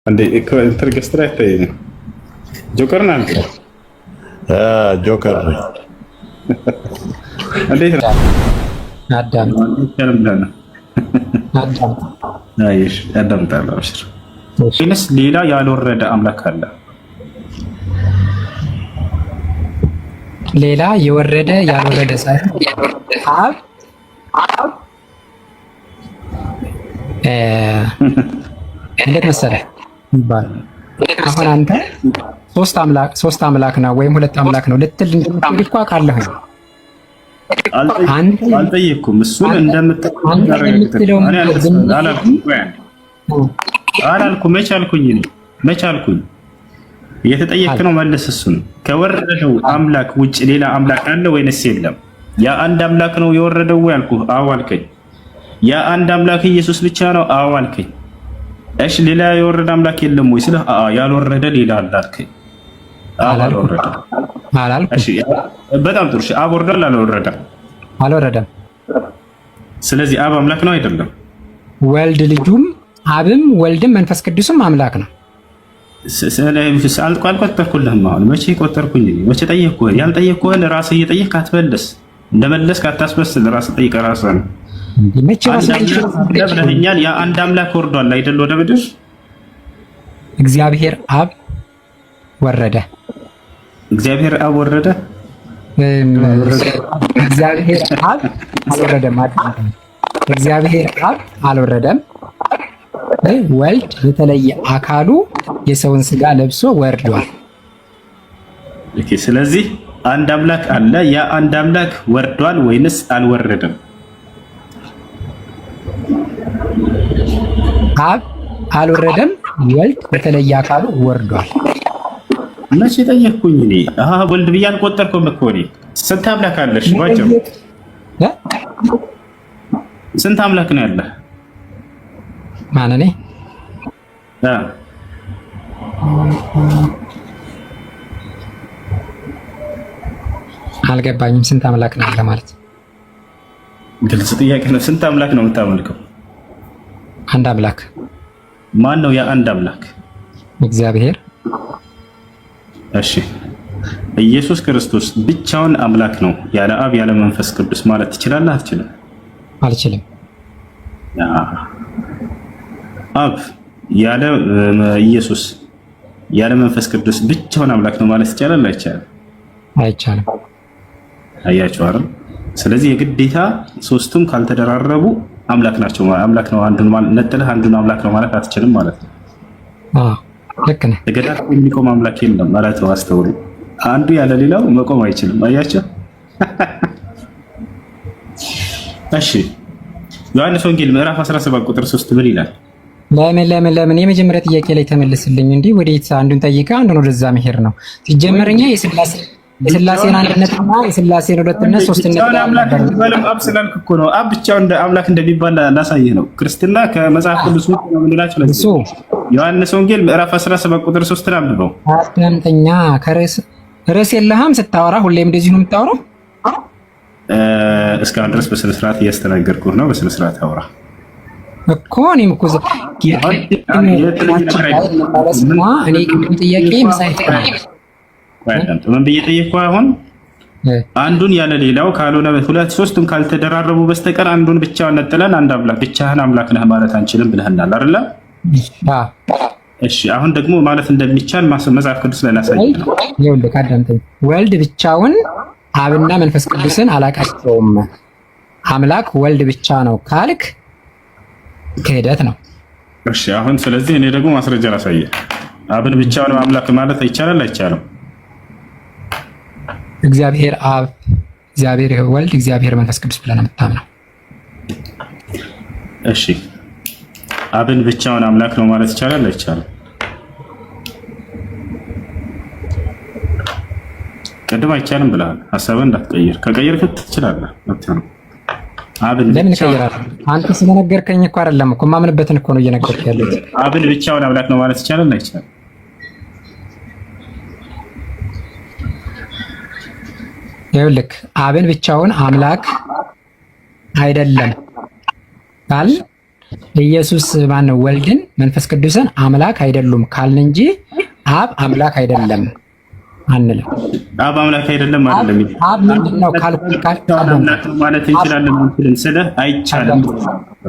እንዴ ኢንተርገስትራ አይታየኝ ጆከር ናንተ ጆከር ነኝ። እንዴት ነው? አዳም አይሽ አዳምጣለሁ። አብሽር ወይንስ ሌላ ያልወረደ አምላክ አለ? ሌላ የወረደ ያልወረደ ሳይሆን አብ እንዴት መሰለህ ይባላል። አሁን አንተ ሶስት አምላክ ነው ወይም ሁለት አምላክ ነው ልትል እንደምትል እኮ አውቃለሁ። አልጠየኩም። እሱን እንደምትለው አላልኩም። መች አልኩኝ? እየተጠየቅ ነው መልስ። እሱን ከወረደው አምላክ ውጭ ሌላ አምላክ አለ ወይንስ የለም? ያ አንድ አምላክ ነው የወረደው ያልኩህ፣ አዎ አልከኝ። ያ አንድ አምላክ ኢየሱስ ብቻ ነው፣ አዎ አልከኝ። እሺ ሌላ የወረደ አምላክ የለም ወይ ስለ ያልወረደ ሌላ አለ አልከኝ። አላልኩም። በጣም ጥሩ። አብ ወርዷል አልወረደም? አልወረደም። ስለዚህ አብ አምላክ ነው አይደለም? ወልድ ልጁም አብም ወልድም መንፈስ ቅዱስም አምላክ ነው። አልቆጠርኩልህም። አሁን መቼ ቆጠርኩኝ? መቼ ጠየቅኩህ? ያልጠየቅኩህን ራስህ እየጠየቅህ አትመልስ። እንደመለስክ አታስመስል። ራስህ ጠይቀህ ራስህ ነው ብለኸኛል። ያ አንድ አምላክ ወርዷል አይደል ወደ ምድር? እግዚአብሔር አብ ወረደ። እግዚአብሔር አብ ወረደ። እግዚአብሔር አብ አልወረደም። እግዚአብሔር አብ አልወረደም። ወልድ የተለየ አካሉ የሰውን ስጋ ለብሶ ወርዷል። ኦኬ። ስለዚህ አንድ አምላክ አለ። ያ አንድ አምላክ ወርዷል ወይንስ አልወረደም? አብ አልወረደም። ወልድ በተለየ አካሉ ወርዷል። መቼ ጠየቅኩኝ እኔ? ወልድ ብዬ አልቆጠርኩም እኮ እኔ። ስንት አምላክ አለሽ? ባጭሩ ስንት አምላክ ነው ያለህ? ማን እኔ? አልገባኝም። ስንት አምላክ ነው ያለ ማለት? ግልጽ ጥያቄ ነው። ስንት አምላክ ነው የምታመልከው? አንድ አምላክ። ማን ነው ያ አንድ አምላክ? እግዚአብሔር። እሺ ኢየሱስ ክርስቶስ ብቻውን አምላክ ነው ያለ አብ ያለ መንፈስ ቅዱስ ማለት ትችላለህ? አትችልም? አልችልም። አብ ያለ ኢየሱስ ያለ መንፈስ ቅዱስ ብቻውን አምላክ ነው ማለት ይቻላል? አይቻልም? አይቻልም። አያችሁ አይደል? ስለዚህ የግዴታ ሶስቱም ካልተደራረቡ አምላክ ናቸው። አምላክ ነው አንዱን ነጥለህ አንዱን አምላክ ነው ማለት አትችልም ማለት ነው። ልክ ነህ። ተገዳድሮ የሚቆም አምላክ የለም ማለት ነው። አስተውሉ። አንዱ ያለ ሌላው መቆም አይችልም። አያችሁ? እሺ ዮሐንስ ወንጌል ምዕራፍ 17 ቁጥር 3 ምን ይላል? ለምን የመጀመሪያ ጥያቄ ላይ ተመልስልኝ። እንዲህ ወዴት አንዱን ጠይቀህ አንዱን ወደዛ መሄድ ነው ሲጀመርኛ የስላሴን አንድነትና የስላሴን ሁለትነት ሶስትነት አብ ስላልክ እኮ ነው። አብ ብቻው እንደ አምላክ እንደሚባል ላሳይህ ነው። ክርስትና ከመጽሐፍ ቅዱስ ውስጥ ነው የምንላቸው። ለዚህ ዮሐንስ ወንጌል ምዕራፍ 17 ቁጥር 3 አንብበው። አዳምጠኛ። ርዕስ የለህም ስታወራ፣ ሁሌም እንደዚህ ነው የምታወራው። እስካሁን ድረስ በስነ ስርዓት እያስተናገርኩህ ነው። በስነ ስርዓት አውራ እኮ እኔም እኮ እኔ ቅድም ጥያቄ ምን ብዬ ጠየቅኩህ? አሁን አንዱን ያለ ሌላው ካልሆነ ሁለት ሶስቱም ካልተደራረቡ በስተቀር አንዱን ብቻውን ነጥለን አንድ አምላክ ብቻህን አምላክ ነህ ማለት አንችልም ብለህናል አይደለ? እሺ አሁን ደግሞ ማለት እንደሚቻል መጽሐፍ ቅዱስ ላይ ላሳየህ ነው። ይኸውልህ አዳምጠኝ። ወልድ ብቻውን አብና መንፈስ ቅዱስን አላቃቸውም። አምላክ ወልድ ብቻ ነው ካልክ ክህደት ነው። እሺ አሁን ስለዚህ እኔ ደግሞ ማስረጃ ላሳየህ። አብን ብቻውን አምላክ ማለት ይቻላል አይቻልም? እግዚአብሔር አብ፣ እግዚአብሔር ወልድ፣ እግዚአብሔር መንፈስ ቅዱስ ብለን የምታምነው። እሺ አብን ብቻውን አምላክ ነው ማለት ይቻላል አይቻልም? ቅድም አይቻልም ብለሃል። ሐሳብህን እንዳትቀይር። ከቀየርክ ትችላለህ። ነው አብን ለምን ቀየራለህ? አንተ ስለነገርከኝ እኮ አይደለም እኮ ማምንበትን እኮ ነው እየነገርኩህ ያለሁት። አብን ብቻውን አምላክ ነው ማለት ይቻላል አይቻልም? ይኸውልህ አብን ብቻውን አምላክ አይደለም ካል ኢየሱስ ማነው ወልድን መንፈስ ቅዱስን አምላክ አይደሉም ካልን እንጂ አብ አምላክ አይደለም አንልም። አብ አምላክ አይደለም አይደለም። አብ ምንድነው አምላክ ማለት እንችላለን እንችላለን ስለ አይቻልም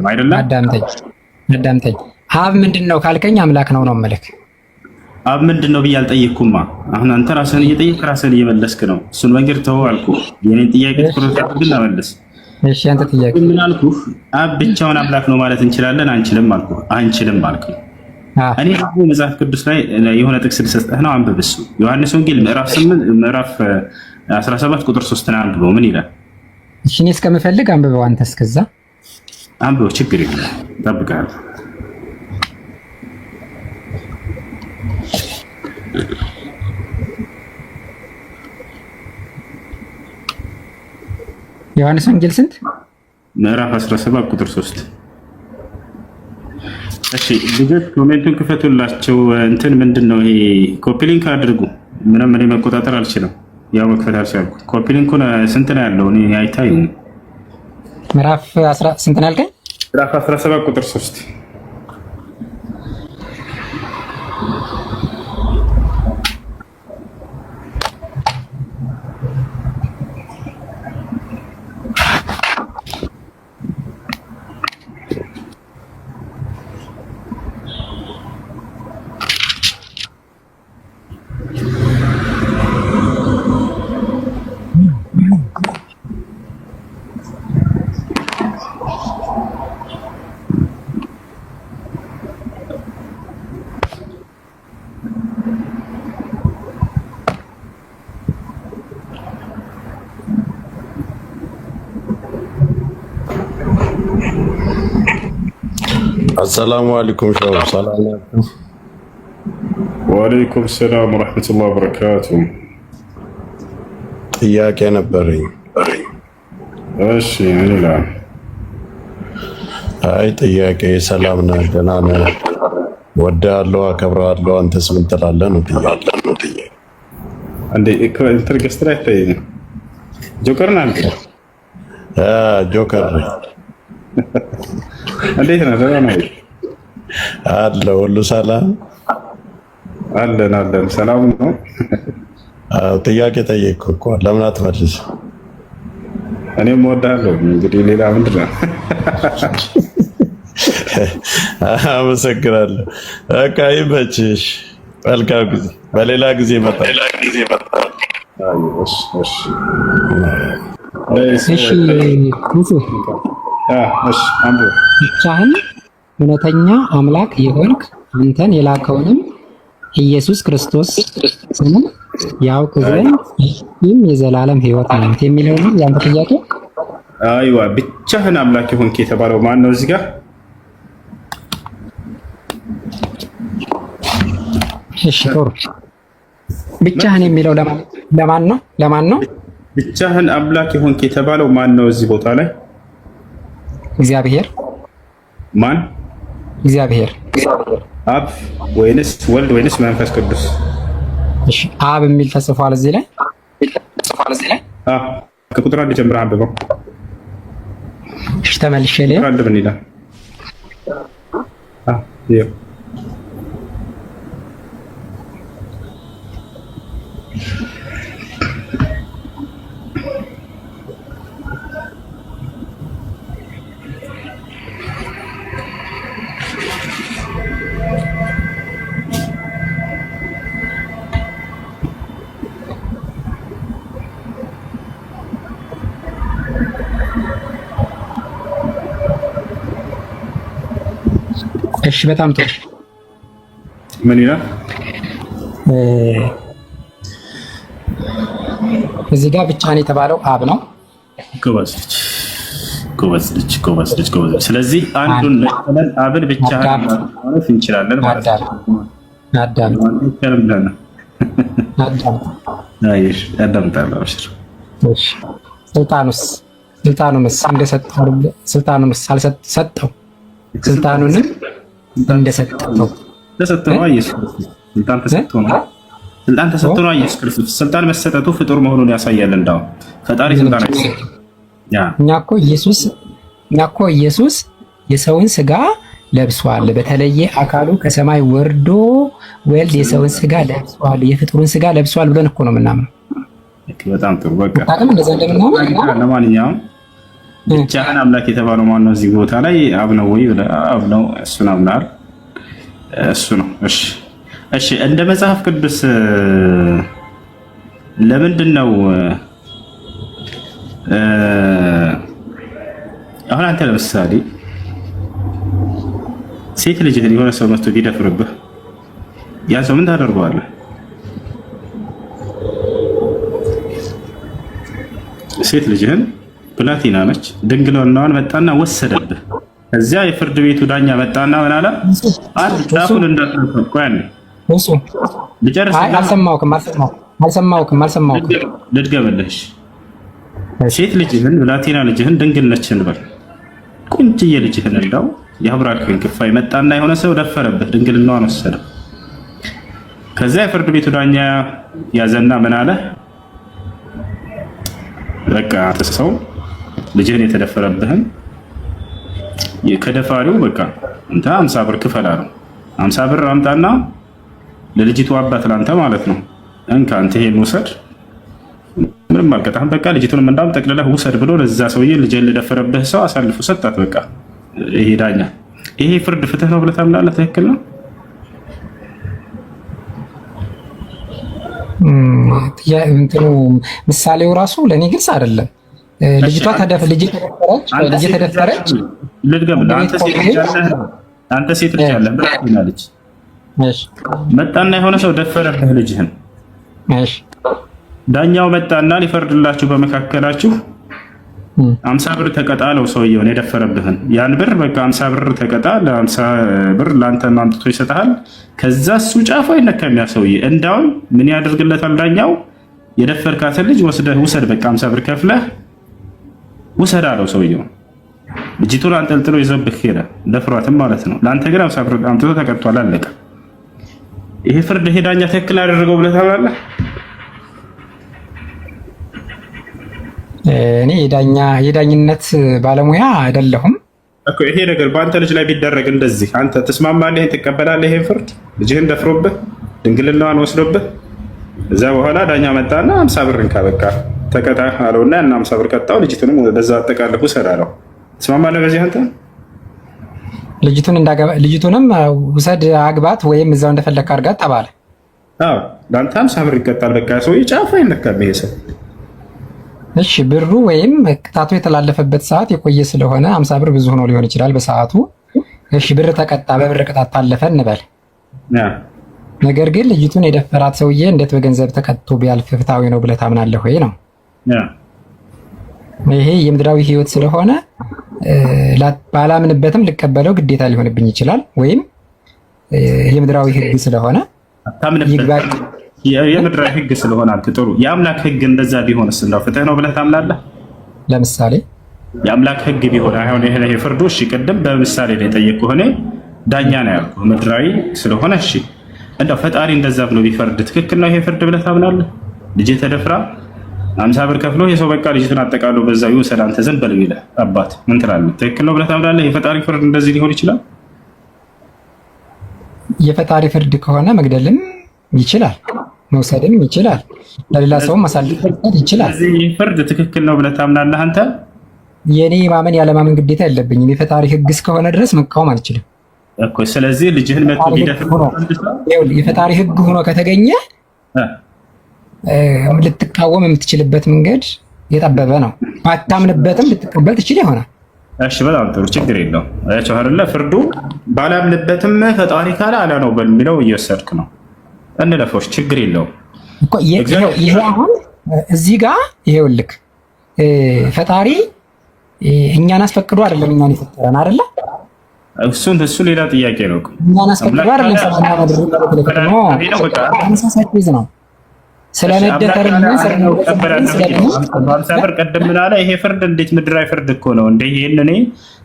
አይደለም። አዳምጠኝ። አብ ምንድነው ካልከኝ አምላክ ነው የምልህ። አብ ምንድነው ብዬ አልጠየቅኩም። አሁን አንተ ራስህን እየጠየቅህ ራስህን እየመለስክ ነው። እሱን መንገድ ተወው አልኩህ። የኔን ጥያቄ ትኩረት አድርግና መልስ። እሺ አንተ ጥያቄ ምን አልኩህ? አብ ብቻውን አምላክ ነው ማለት እንችላለን አንችልም አልኩህ። አንችልም አልኩህ። እኔ ደግሞ መጽሐፍ ቅዱስ ላይ የሆነ ጥቅስ ልሰጥህ ነው፣ አንብብ። እሱ ዮሐንስ ወንጌል ምዕራፍ 17 ቁጥር 3 ነው። አንብበው። ምን ይላል? እሺ እኔ እስከምፈልግ አንብበው። አንተ እስከዛ አንብበው፣ ችግር የለም እጠብቅሃለሁ። ዮሐንስ ወንጌል ስንት? ምዕራፍ 17 ቁጥር 3። እሺ ልጆች ኮሜንቱን ክፈቱላቸው። እንትን ምንድነው ይሄ? ኮፒ ሊንክ አድርጉ። ምንም እኔ መቆጣጠር አልችልም፣ ያው መክፈት አልቻልኩም። ኮፒ ሊንኩን ስንት ነው ያለው? እኔ አይታይም። ምዕራፍ 10 ስንት ነው ያልከኝ? ምዕራፍ 17 ቁጥር 3። አሰላሙ አለይኩም ሻው ሰላም አለይኩም። ወአለይኩም ሰላም ወራህመቱላሂ ወበረካቱ። ጥያቄ ነበረኝ። እሺ ምን ይላል? አይ ጥያቄ ሰላም ነህ? ደህና ነህ? ወድሃለሁ፣ አከብርሃለሁ። አንተስ ምን ትላለህ ነው ጥያቄ። አንዴ ኢንተርገስት ላይ ታየኝ። ጆከር ነህ አንተ? ጆከር ነኝ። እንዴት ነህ? ደህና ነህ? አለ ሁሉ ሰላም አለን። ሰላም ነው። ጥያቄ ጠየቅኩ እኮ ለምን አትመልስ? እኔም እወድሃለሁ። እንግዲህ ሌላ ምንድን ነው? አመሰግናለሁ። በቃ ይመችሽ። መልካም ጊዜ። በሌላ ጊዜ እመጣለሁ። ብቻህን እውነተኛ አምላክ የሆንክ አንተን የላከውንም ኢየሱስ ክርስቶስ ስምን ያውቅ ዘንድ ይህም የዘላለም ሕይወት ናት የሚለው ነው ያንተ ጥያቄ። አይዋ ብቻህን አምላክ የሆንክ የተባለው ማን ነው? እዚህ ጋር እሺ ጦር ብቻህን የሚለው ለማን ነው? ብቻህን አምላክ የሆንክ የተባለው ማን ነው? እዚህ ቦታ ላይ እግዚአብሔር። ማን? እግዚአብሔር። አብ ወይንስ ወልድ ወይንስ መንፈስ ቅዱስ? እሺ አብ የሚል ተጽፏል እዚህ ላይ። ከቁጥር 1 ጀምረህ አንብበው። እሺ ተመልሼ ላይ አንድ ምን ይላል? እሺ በጣም ጥሩ። ምን ይላል እዚህ ጋር? ብቻህን የተባለው አብ ነው። ጎበዝ ልጅ። ስለዚህ አንዱን ነጥለን አብን ብቻህን ማለት እንችላለን ማለት ነው። አዳም ስልጣኑንስ አልሰጠው? ስልጣኑንም እንደሰጠው ተሰጥቶ ነው። ኢየሱስ ስልጣን ተሰጥቶ ነው። ኢየሱስ ክርስቶስ ስልጣን መሰጠቱ ፍጡር መሆኑን ያሳያል። እንዳው ፈጣሪ ስልጣን አይሰጥ። እኛ እኮ ኢየሱስ የሰውን ስጋ ለብሷል። በተለየ አካሉ ከሰማይ ወርዶ ወልድ የሰውን ስጋ ለብሷል፣ የፍጡርን ስጋ ለብሷል ብለን እኮ ነው የምናምነው። በጣም ጥሩ። በቃ እንደዛ እንደምናምን ለማንኛውም ብቻህን አምላክ የተባለው ማን ነው? እዚህ ቦታ ላይ አብ ነው ወይ? አብ ነው። እሱን አምናል። እሱ ነው። እሺ፣ እሺ። እንደ መጽሐፍ ቅዱስ ለምንድን ነው አሁን አንተ ለምሳሌ ሴት ልጅህን የሆነ ሰው መጥቶ ቢደፍርብህ ያ ሰው ምን ታደርገዋለህ? ሴት ልጅህን ብላቴና ነች፣ ድንግልናዋን መጣና ወሰደብህ። ከዚያ የፍርድ ቤቱ ዳኛ መጣና ምን አለ? አንድ ጫፉን እንዳትነካ ያለ እሱ ልጨርስ። አልሰማሁም። ልድገምልሽ። ሴት ልጅህን ብላቴና ልጅህን ድንግል ነች እንበል፣ ቁንጅዬ ልጅህን እንዳው የአብራክህን ክፋይ መጣና የሆነ ሰው ደፈረብህ፣ ድንግልናዋን ወሰደ። ከዚያ የፍርድ ቤቱ ዳኛ ያዘና ምን አለ? በቃ ሰው ልጅህን የተደፈረብህን ከደፋሪው በቃ እንታ 50 ብር ክፈል አለው። 50 ብር አምጣና ለልጅቱ አባት ላንተ ማለት ነው፣ እንካ አንተ ይሄን ውሰድ፣ ምንም አልቀጣህም፣ በቃ ልጅቱንም እንዳም ጠቅልለህ ውሰድ ብሎ ለዛ ሰውዬ ልጅህን ለደፈረብህ ሰው አሳልፎ ሰጣት። በቃ ይሄ ዳኛ፣ ይሄ ፍርድ ፍትህ ነው ብለህ ታምናለህ? ትክክል ነው? እንትኑ ምሳሌው ራሱ ለኔ ግልጽ አይደለም። ልጅቷ ተደፈረች። ልድገምልህ። አንተ ሴት ልጅ አለህ ብላለች። መጣና የሆነ ሰው ደፈረብህ ልጅህን። ዳኛው መጣና ሊፈርድላችሁ በመካከላችሁ 50 ብር ተቀጣ አለው ሰውየውን የደፈረብህን። ያን ብር በቃ 50 ብር ተቀጣ፣ ለ50 ብር ላንተ ማምጥቶ ይሰጣል። ከዛ እሱ ጫፉ አይነካም ያ ሰውዬ። እንዳውም ምን ያደርግለታል ዳኛው? የደፈርካትን ልጅ ወስደህ ውሰድ፣ በቃ 50 ብር ከፍለህ ውሰድ አለው ሰውየው። ልጅቱን አንጠልጥሎ ይዘብህ ሄደ፣ ደፍሯትም ማለት ነው። ለአንተ ግን 50 ብር አምጥቶ ተቀጥቷል፣ አለቀ። ይሄ ፍርድ ይሄ ዳኛ ትክክል አደረገው ብለህ ታምናለህ? እኔ የዳኝነት ባለሙያ አይደለሁም እኮ። ይሄ ነገር በአንተ ልጅ ላይ ቢደረግ እንደዚህ አንተ ትስማማለህ? ትቀበላለህ? ይሄን ፍርድ ልጅህን ደፍሮብህ ድንግልናዋን ወስዶብህ እዛ በኋላ ዳኛ መጣና 50 ብር እንካ በቃ ተቀጣ አለውና እና 50 ብር ቀጣው። ልጅቱንም በዛ አጠቃለሁ ውሰድ አለው። ትስማማለህ በዚህ አንተ? ልጅቱንም ውሰድ አግባት፣ ወይም እዛው እንደፈለክ አድርጋት ተባለ። አዎ ለአንተ 50 ብር ይቀጣል። በቃ ሰው ጫፉ አይነካም ይሄ ሰው። እሺ ብሩ ወይም ቅጣቱ የተላለፈበት ሰዓት የቆየ ስለሆነ 50 ብር ብዙ ሆኖ ሊሆን ይችላል በሰዓቱ። እሺ ብር ተቀጣ፣ በብር ቅጣት ታለፈ እንበል። ነገር ግን ልጅቱን የደፈራት ሰውዬ እንዴት በገንዘብ ተቀጥቶ ቢያልፍ ፍትሃዊ ነው ብለህ ታምናለህ ወይ ነው? ይሄ የምድራዊ ሕይወት ስለሆነ ባላምንበትም ልቀበለው ግዴታ ሊሆንብኝ ይችላል። ወይም የምድራዊ ሕግ ስለሆነ የምድራዊ ሕግ ስለሆነ ጥሩ። የአምላክ ሕግ እንደዛ ቢሆንስ እንደው ፍትህ ነው ብለህ ታምናለህ? ለምሳሌ የአምላክ ሕግ ቢሆን አሁን ይሄ ፍርዱ እሺ፣ ቅድም በምሳሌ ላይ ጠየቅኩህ እኔ ዳኛ ነው ያልኩህ ምድራዊ ስለሆነ እሺ፣ እንደው ፈጣሪ እንደዛ ብሎ ቢፈርድ ትክክል ነው ይሄ ፍርድ ብለህ ታምናለህ? ልጅ ተደፍራ 50 ብር ከፍሎ የሰው በቃ ልጅቱን አጠቃሎ በዛው ይወሰድ አንተ ዘንድ በል ቢልህ አባት ምን ትላለህ? ትክክል ነው ብለህ ታምናለህ? የፈጣሪ ፍርድ እንደዚህ ሊሆን ይችላል? የፈጣሪ ፍርድ ከሆነ መግደልም ይችላል፣ መውሰድም ይችላል፣ ለሌላ ሰው ማሳለፍ ይችላል። ስለዚህ ፍርድ ትክክል ነው ብለህ ታምናለህ አንተ? የኔ ማመን ያለማመን ግዴታ የለብኝም። የፈጣሪ ሕግ እስከሆነ ድረስ መቃወም አልችልም እኮ። ስለዚህ ልጅህን መጥቶ ቢደፍር የፈጣሪ ሕግ ሆኖ ከተገኘ ልትቃወም የምትችልበት መንገድ የጠበበ ነው። ባታምንበትም ልትቀበል ትችል ይሆናል። እሺ በጣም ጥሩ፣ ችግር የለውም። አያቸው አይደለ? ፍርዱ ባላምንበትም ፈጣሪ ካለ አለ ነው በሚለው እየወሰድክ ነው። እንለፎች ችግር የለውም እኮ። ይሄ አሁን እዚህ ጋር ይሄውልክ ፈጣሪ እኛን አስፈቅዶ አይደለም እኛን የፈጠረን አይደለ? እሱ ሌላ ጥያቄ ነው። እኛን አስፈቅዶ አይደለም ሰማና ምድር ነው ስለነደፈርና ስለነበር ቀደም ምን አለ? ይሄ ፍርድ እንዴት ምድራዊ ፍርድ እኮ ነው እንደ ይሄን እኔ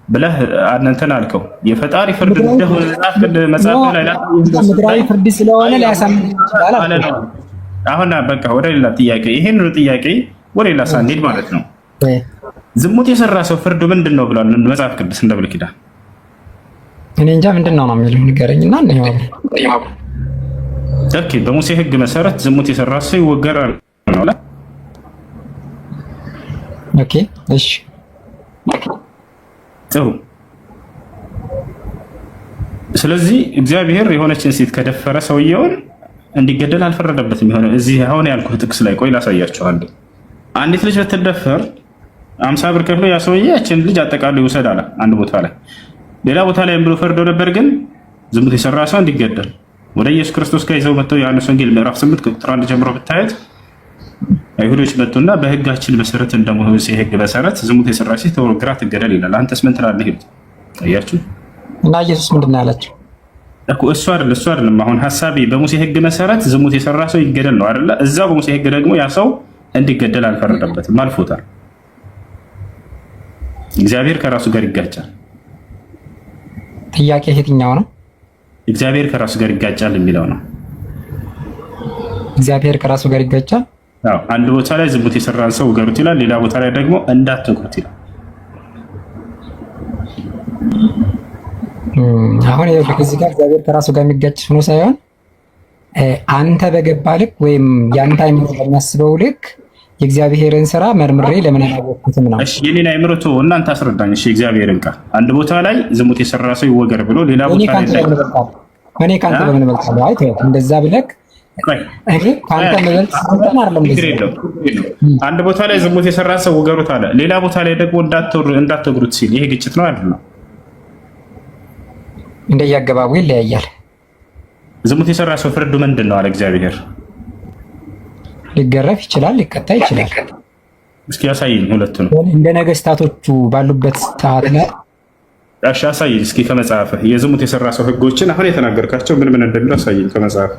ብለህ አንተን አልከው። የፈጣሪ ፍርድ እንደሆነ መጽሐፍ ላይ ምድራዊ ፍርድ ስለሆነ ሊያሳምን ይችላል። አሁን በቃ ወደ ሌላ ጥያቄ፣ ይሄን ጥያቄ ወደ ሌላ ሳንሄድ ማለት ነው። ዝሙት የሰራ ሰው ፍርዱ ምንድን ነው ብሏል መጽሐፍ ቅዱስ እንደ ብሉይ ኪዳን? እኔ እንጃ ምንድን ነው የሚለው ንገረኝና እንየው። ኦኬ በሙሴ ህግ መሰረት ዝሙት የሰራ ሰው ይወገራል ነው አለ። ኦኬ እሺ ጥሩ። ስለዚህ እግዚአብሔር የሆነችን ሴት ከደፈረ ሰውየውን እንዲገደል አልፈረደበትም። የሆነ እዚህ አሁን ያልኩህ ጥቅስ ላይ ቆይ ላሳያችኋለሁ። አንዲት ልጅ ብትደፈር 50 ብር ከፍሎ ያ ሰውዬ ያችን ልጅ አጠቃሎ ይውሰድ አለ አንድ ቦታ ላይ። ሌላ ቦታ ላይ ብሎ ፈርዶ ነበር ግን ዝሙት የሰራ ሰው እንዲገደል። ወደ ኢየሱስ ክርስቶስ ጋር ይዘው መጥተው ዮሐንስ ወንጌል ምዕራፍ 8 ቁጥር 1 ጀምሮ ብታዩት አይሁዶች መጡና በህጋችን መሰረት እንደሙሴ ህግ መሰረት ዝሙት የሰራ ሴት ተወግራ ትገደል ይላል። አንተስ ምን ትላለህ? ይሉት አያችሁ። እና ኢየሱስ ምንድን ነው ያላቸው እኮ እሱ አይደለም አሁን ሐሳቤ በሙሴ ህግ መሰረት ዝሙት የሰራ ሰው ይገደል ነው አይደለ? እዛው በሙሴ ህግ ደግሞ ያ ሰው እንዲገደል አልፈረደበትም፣ አልፎታል። እግዚአብሔር ከራሱ ጋር ይጋጫል። ጥያቄ የትኛው ነው? እግዚአብሔር ከራሱ ጋር ይጋጫል የሚለው ነው። እግዚአብሔር ከራሱ ጋር ይጋጫል። አዎ፣ አንድ ቦታ ላይ ዝሙት የሰራን ሰው ውገሩት ይላል፣ ሌላ ቦታ ላይ ደግሞ እንዳትወግሩት ይላል። አሁን እዚህ ጋር እግዚአብሔር ከራሱ ጋር የሚጋጭ ሆኖ ሳይሆን አንተ በገባ ልክ ወይም የአንተ አይምሮ በሚያስበው ልክ የእግዚአብሔርን ስራ መርምሬ ለምን አላወቅኩትም ነው። እሺ የኔን አይምሮ ተው፣ እናንተ አስረዳኝ። እሺ እግዚአብሔርን ቃል አንድ ቦታ ላይ ዝሙት የሰራ ሰው ይወገር ብሎ ሌላ ቦታ ላይ እኔ ካንተ በምን እበልጣለሁ? አይ ተው፣ እንደዛ ብለክ እኔ ካንተ መበልጥ እንትን አይደለም። አንድ ቦታ ላይ ዝሙት የሰራ ሰው ውገሩት አለ፣ ሌላ ቦታ ላይ ደግሞ እንዳትወግሩት ሲል ይሄ ግጭት ነው አይደለም? እንደየአገባቡ ይለያያል። ዝሙት የሰራ ሰው ፍርዱ ምንድን ነው አለ እግዚአብሔር? ሊገረፍ ይችላል፣ ሊቀጣ ይችላል። እስኪ ያሳየኝ ሁለቱን። እንደ ነገስታቶቹ ባሉበት ሰዓት ላይ እሺ አሳየኝ እስኪ ከመጽሐፍህ የዝሙት የሰራ ሰው ህጎችን አሁን የተናገርካቸው ምን ምን እንደሚሉ አሳየኝ ከመጽሐፍ።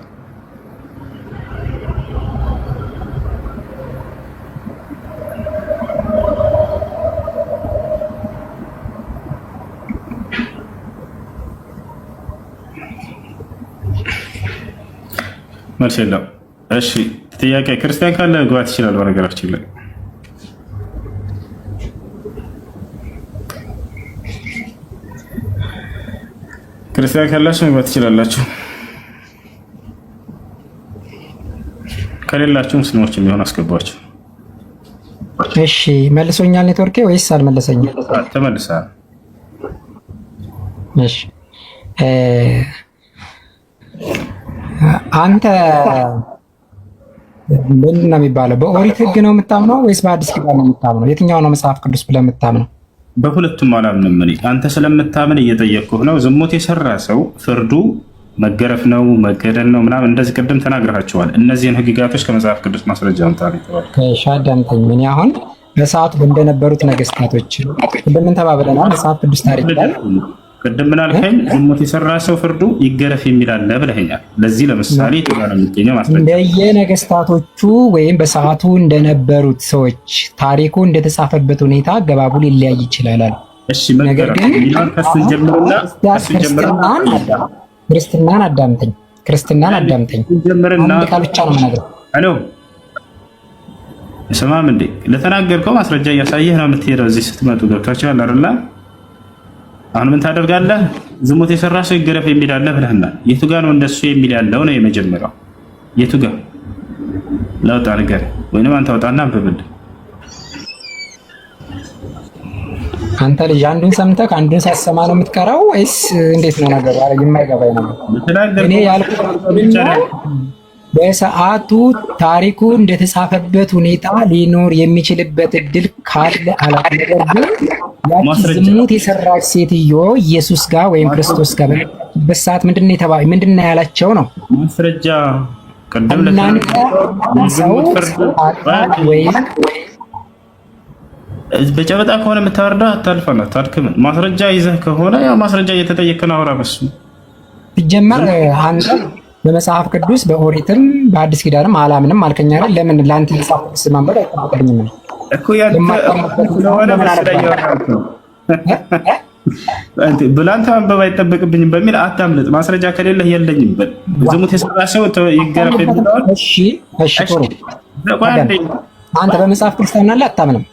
መልስ የለም። እሺ ጥያቄ ክርስቲያን ካለ ግባት ይችላል። በነገራችን ላይ ክርስቲያን ካላችሁ መግባት ትችላላችሁ። ከሌላችሁ ሙስሊሞች የሚሆን አስገባችሁ። እሺ መልሶኛል ኔትወርኬ ወይስ አልመለሰኝም? ተመልሰሃል። እሺ አንተ ምንድን ነው የሚባለው? በኦሪት ህግ ነው የምታምነው ወይስ በአዲስ ኪዳን ነው የምታምነው? የትኛው ነው መጽሐፍ ቅዱስ ብለህ የምታምነው? በሁለቱም አላምንም። እኔ አንተ ስለምታምን እየጠየቅኩህ ነው። ዝሙት የሰራ ሰው ፍርዱ መገረፍ ነው መገደል ነው ምናምን እንደዚህ ቅድም ተናግረሃቸዋል። እነዚህን ህግጋቶች ከመጽሐፍ ቅዱስ ማስረጃ አምጣ ነው የተባለው። ከሻዳምጠኝ እኔ አሁን በሰዓቱ እንደነበሩት ነገስታቶች ቅድም ምን ተባብለናል? መጽሐፍ ቅዱስ ታሪክ ላይ ቅድም ምን አልከኝ? ዝሙት የሰራ ሰው ፍርዱ ይገረፍ የሚል አለ ብለኸኛል። ለዚህ ለምሳሌ ነው የሚገኘው ማስረጃ እንደየነገስታቶቹ ወይም በሰዓቱ እንደነበሩት ሰዎች ታሪኩ እንደተጻፈበት ሁኔታ አገባቡ ሊለያይ ይችላል። እሺ ነገር ግን ክርስትናን አዳምጠኝ። ክርስትናን አዳምጠኝ። አንድ ቃል ብቻ ነው የምነግርህ። ሄሎ ሰማም እንዴ? ለተናገርከው ማስረጃ እያሳየህ ነው የምትሄደው። እዚህ ስትመጡ ገብታችኋል አይደል? አሁን ምን ታደርጋለህ? ዝሙት የሰራ ሰው ይገረፍ የሚል አለ ብለህናል። የቱ ጋር ነው እንደሱ የሚል ያለው ነው የመጀመሪያው? የቱ ጋር ለውጣ ነገር ወይንም አንተ አውጣና አንብብልህ። አንተ ልጅ አንዱን ሰምተህ አንዱን ሳሰማ ነው የምትቀራው ወይስ እንዴት ነው ነገሩ? አረ የማይገባኝ ነው። እኔ ያልኩት በሰዓቱ ታሪኩ እንደተጻፈበት ሁኔታ ሊኖር የሚችልበት እድል ካለ አላውቅም። ነገር ግን ያቺ ዝሙት የሰራች ሴትዮ ኢየሱስ ጋር ወይም ክርስቶስ ጋር በመጣችበት ሰዓት ምንድን ነው ያላቸው ነው ማስረጃ። ቀደም በጨበጣ ከሆነ የምታወርደው አታልፈና ታድክም። ማስረጃ ይዘህ ከሆነ ያ ማስረጃ እየተጠየቅን አውራ። በሱ ሲጀመር አንተ በመጽሐፍ ቅዱስ በኦሪትም በአዲስ ኪዳንም አላምንም አልከኝ አይደል? ለምን ለአንተ መጽሐፍ ቅዱስ ማንበብ አይጠበቅብኝም እኮ ስለሆነ ብላንተ ማንበብ አይጠበቅብኝም በሚል አታምልጥ። ማስረጃ ከሌለህ የለኝም በል። ዝሙት የሰራ ሰው ይገረፍ የሚለውን እሺ ጥሩ። አንተ በመጽሐፍ ቅዱስ ታምናለህ አታምንም?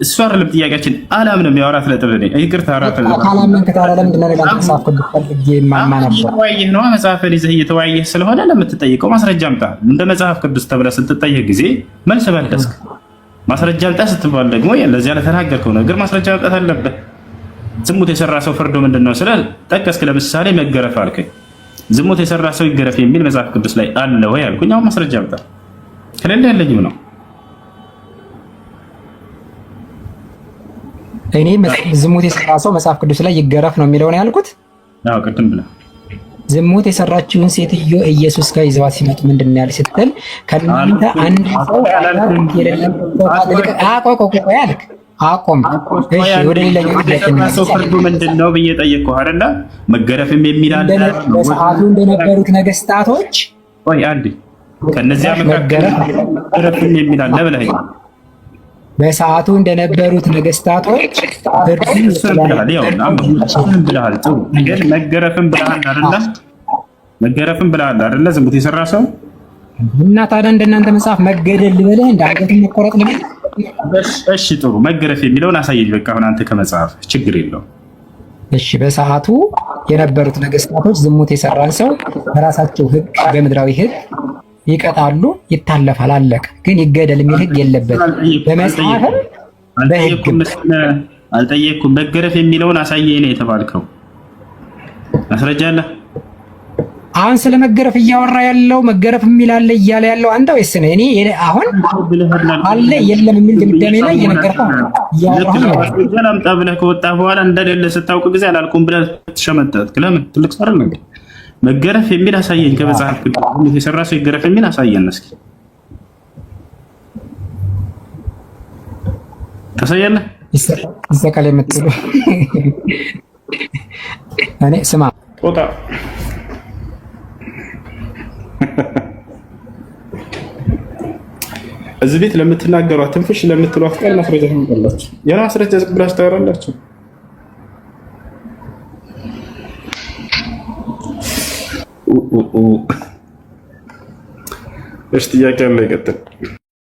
እሱ አይደለም ጥያቄያችን። አላምንም የአራት ነጥብ ነኝ። ይቅርታ አራት ነጥብ ካላመንክ ታዲያ ለምንድን ነው ሌላ መጽሐፍ ቅዱስ ፈልጌ የማማነበው? እየተወያየህ ነዋ። መጽሐፍን ይዘህ እየተወያየህ ስለሆነ ለምትጠይቀው ማስረጃ አምጣ። እንደ መጽሐፍ ቅዱስ ተብለህ ስትጠየቅ ጊዜ መልስ መለስክ። ማስረጃ አምጣ ስትባል ደግሞ ለዚያ ለተናገርከው ነገር ማስረጃ ማምጣት አለብህ። ዝሙት የሰራ ሰው ፍርዱ ምንድን ነው ስለ ጠቀስክ። ለምሳሌ መገረፍ አልከኝ። ዝሙት የሰራ ሰው ይገረፍ የሚል መጽሐፍ ቅዱስ ላይ አለ ወይ አልኩኝ። አሁን ማስረጃ አምጣ። ከሌለ ያለኝም ነው። እኔ ዝሙት የሰራ ሰው መጽሐፍ ቅዱስ ላይ ይገረፍ ነው የሚለው ነው ያልኩት። አዎ ቅድም ብለህ ዝሙት የሰራችውን ሴትዮ ኢየሱስ ጋር ይዘዋት ሲመጡ ምንድን ነው ያለ ስትል ከእናንተ አንድ ሰው ያልክ አቆም። እሺ ወደ ሌላኛው ሰው ፍርዱ ምንድን ነው ብዬ ጠየቅኩህ አይደለ? መገረፍም የሚል አለ። በሰዓቱ እንደነበሩት ነገስታቶች ወይ አንዴ ከነዚያ መገረፍም የሚል አለ ብለህ በሰዓቱ እንደነበሩት ነገስታቶች ብለሃል። ግን መገረፍም ብለሃል አይደለ? መገረፍም ብለሃል አይደለ? ዝሙት የሰራ ሰው እና ታዲያ እንደናንተ መጽሐፍ መገደል ልበልህ እንደ አንገቱን መቆረጥ ልበልህ? እሺ ጥሩ መገረፍ የሚለውን አሳየኝ። በቃ አሁን አንተ ከመጽሐፍ ችግር የለውም። እሺ በሰዓቱ የነበሩት ነገስታቶች ዝሙት የሰራን ሰው በራሳቸው ህግ፣ በምድራዊ ህግ ይቀጣሉ፣ ይታለፋል፣ አለቀ። ግን ይገደል የሚል ህግ የለበትም በመጽሐፍም በህግም። አልጠየቅኩም። መገረፍ የሚለውን አሳየኝ ነው የተባልከው። ማስረጃ አለ? አሁን ስለ መገረፍ እያወራ ያለው መገረፍ የሚል አለ እያለ ያለው አንተ ወይስ ነው? እኔ አሁን አለ የለም የሚል ድምዳሜ ላይ እየነገርኩህ ነው። አምጣ ብለህ ከወጣህ በኋላ እንደሌለ ስታውቅ ጊዜ አላልኩም ብለህ ተሸመጠጥክ። ለምን? ትልቅ ሰው አይደል? መገረፍ የሚል አሳየኝ ከመጽሐፍ ቅዱስ የሰራ ሰው ይገረፍ የሚል አሳየን እስኪ። ታሳያለህ? ይሰቀል የምትሉ እኔ ስማ ጦጣ እዚህ ቤት ለምትናገሯት ትንፍሽ ለምትሏት ቃል ማስረጃ ታመጣላችሁ። ያ ማስረጃ ዝም ብላችሁ ታወራላችሁ። እሺ ጥያቄ አለ፣ ይቀጥል።